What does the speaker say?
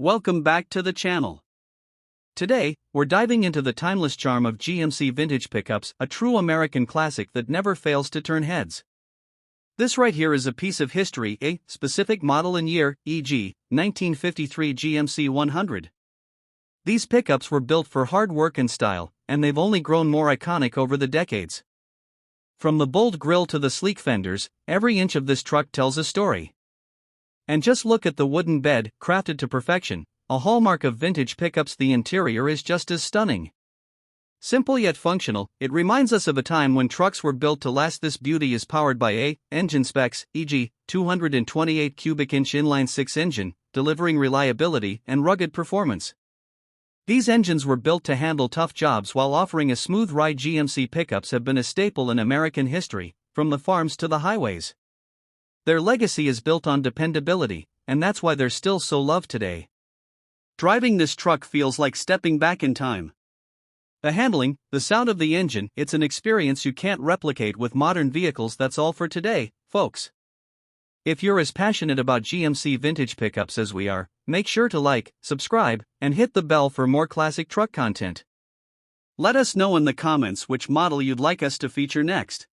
Welcome back to the channel. Today, we're diving into the timeless charm of GMC vintage pickups, a true American classic that never fails to turn heads. This right here is a piece of history, a specific model and year, e.g., 1953 GMC 100. These pickups were built for hard work and style, and they've only grown more iconic over the decades. From the bold grille to the sleek fenders, every inch of this truck tells a story. And just look at the wooden bed, crafted to perfection, a hallmark of vintage pickups. The interior is just as stunning. Simple yet functional, it reminds us of a time when trucks were built to last. This beauty is powered by a engine specs, e.g., 228 cubic inch inline-six engine, delivering reliability and rugged performance. These engines were built to handle tough jobs while offering a smooth ride. GMC pickups have been a staple in American history, from the farms to the highways. Their legacy is built on dependability, and that's why they're still so loved today. Driving this truck feels like stepping back in time. The handling, the sound of the engine, it's an experience you can't replicate with modern vehicles. That's all for today, folks. If you're as passionate about GMC vintage pickups as we are, make sure to like, subscribe, and hit the bell for more classic truck content. Let us know in the comments which model you'd like us to feature next.